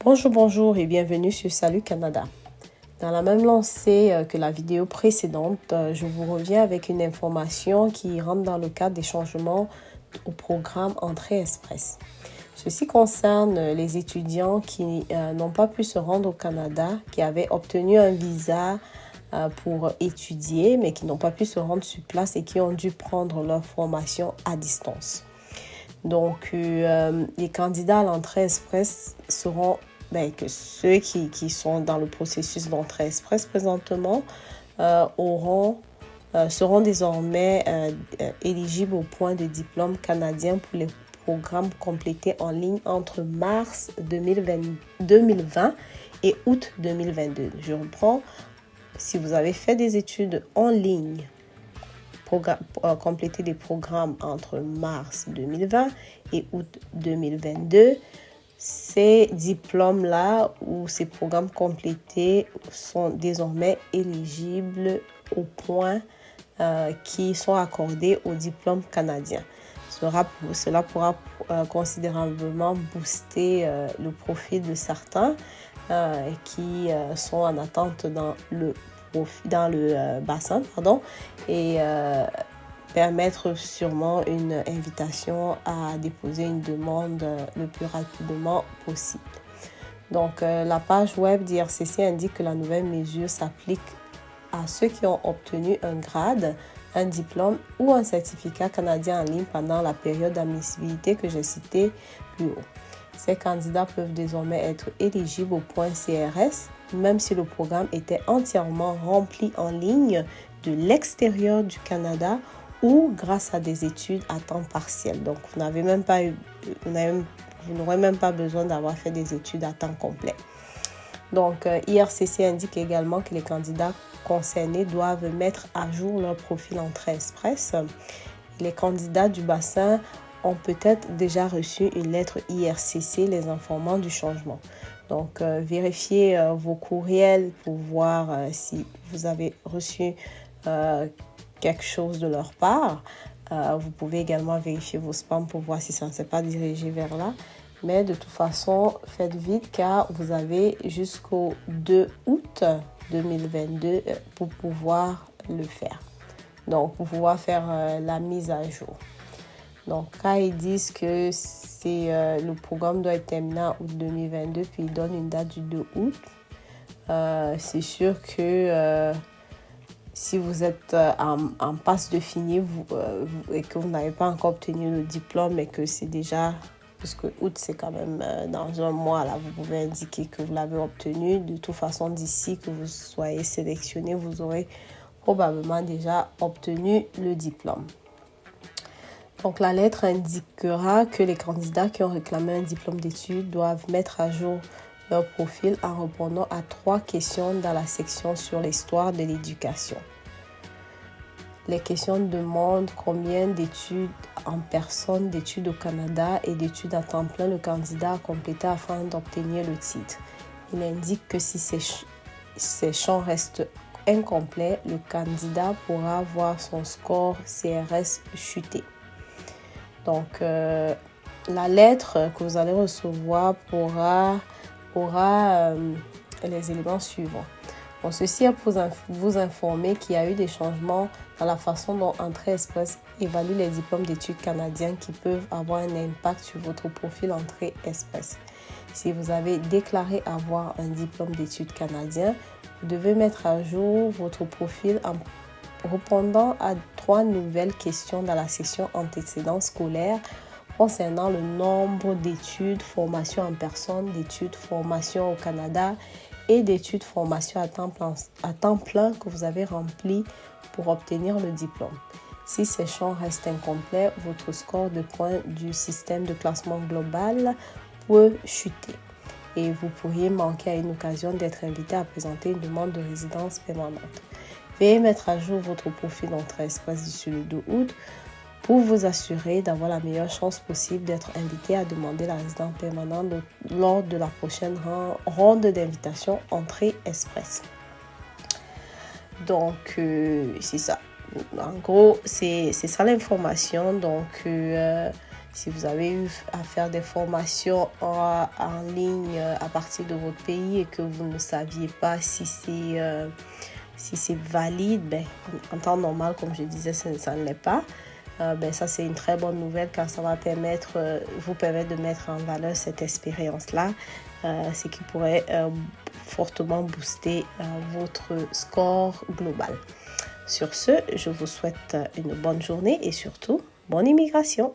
Bonjour et bienvenue sur Salut Canada. Dans la même lancée que la vidéo précédente, je vous reviens avec une information qui rentre dans le cadre des changements au programme Entrée Express. Ceci concerne les étudiants qui n'ont pas pu se rendre au Canada, qui avaient obtenu un visa pour étudier, mais qui n'ont pas pu se rendre sur place et qui ont dû prendre leur formation à distance. Donc, les candidats à l'entrée express seront que ceux qui sont dans le processus d'entrée express présentement seront désormais éligibles au point de diplôme canadien pour les programmes complétés en ligne entre mars 2020 et août 2022. Je reprends, si vous avez fait des études en ligne, compléter des programmes entre mars 2020 et août 2022, ces diplômes-là ou ces programmes complétés sont désormais éligibles aux points qui sont accordés aux diplômes canadiens. Cela pourra considérablement booster le profil de certains qui sont en attente dans le bassin, et permettre sûrement une invitation à déposer une demande le plus rapidement possible. Donc, la page web d'IRCC indique que la nouvelle mesure s'applique à ceux qui ont obtenu un grade, un diplôme ou un certificat canadien en ligne pendant la période d'admissibilité que j'ai citée plus haut. Ces candidats peuvent désormais être éligibles au point CRS, même si le programme était entièrement rempli en ligne de l'extérieur du Canada ou grâce à des études à temps partiel. Donc, vous n'aurez même pas besoin d'avoir fait des études à temps complet. Donc, IRCC indique également que les candidats concernés doivent mettre à jour leur profil Entrée Express. Les candidats du bassin ont peut-être déjà reçu une lettre IRCC les informant du changement. Donc, vérifiez vos courriels pour voir si vous avez reçu quelque chose de leur part. Vous pouvez également vérifier vos spams pour voir si ça ne s'est pas dirigé vers là. Mais de toute façon, faites vite car vous avez jusqu'au 2 août 2022 pour pouvoir le faire. Donc, pour pouvoir faire la mise à jour. Donc, quand ils disent que le programme doit être terminé en août 2022, puis ils donnent une date du 2 août, c'est sûr que si vous êtes en passe de finir et que vous n'avez pas encore obtenu le diplôme et que c'est déjà, puisque août c'est quand même dans un mois, là, vous pouvez indiquer que vous l'avez obtenu. De toute façon, d'ici que vous soyez sélectionné, vous aurez probablement déjà obtenu le diplôme. Donc, la lettre indiquera que les candidats qui ont réclamé un diplôme d'études doivent mettre à jour leur profil en répondant à 3 questions dans la section sur l'histoire de l'éducation. Les questions demandent combien d'études en personne, d'études au Canada et d'études à temps plein le candidat a complété afin d'obtenir le titre. Il indique que si ces champs restent incomplets, le candidat pourra voir son score CRS chuter. Donc, la lettre que vous allez recevoir aura les éléments suivants. Bon, ceci est pour vous informer qu'il y a eu des changements dans la façon dont Entrée Express évalue les diplômes d'études canadiens qui peuvent avoir un impact sur votre profil Entrée Express. Si vous avez déclaré avoir un diplôme d'études canadien, vous devez mettre à jour votre profil en répondant à 3 nouvelles questions dans la section antécédents scolaires concernant le nombre d'études, formation en personne, d'études, formation au Canada et d'études, formation à temps plein que vous avez rempli pour obtenir le diplôme. Si ces champs restent incomplets, votre score de points du système de classement global peut chuter et vous pourriez manquer à une occasion d'être invité à présenter une demande de résidence permanente. Veuillez mettre à jour votre profil Entrée Express d'ici le 2 août pour vous assurer d'avoir la meilleure chance possible d'être invité à demander la résidence permanente lors de la prochaine ronde d'invitation Entrée Express. Donc, c'est ça. En gros, c'est ça l'information. Donc, Si vous avez eu à faire des formations en ligne à partir de votre pays et que vous ne saviez pas si c'est valide, en temps normal, comme je disais, ça ne l'est pas. Ça, c'est une très bonne nouvelle car ça va vous permettre de mettre en valeur cette expérience-là, ce qui pourrait fortement booster votre score global. Sur ce, je vous souhaite une bonne journée et surtout, bonne immigration.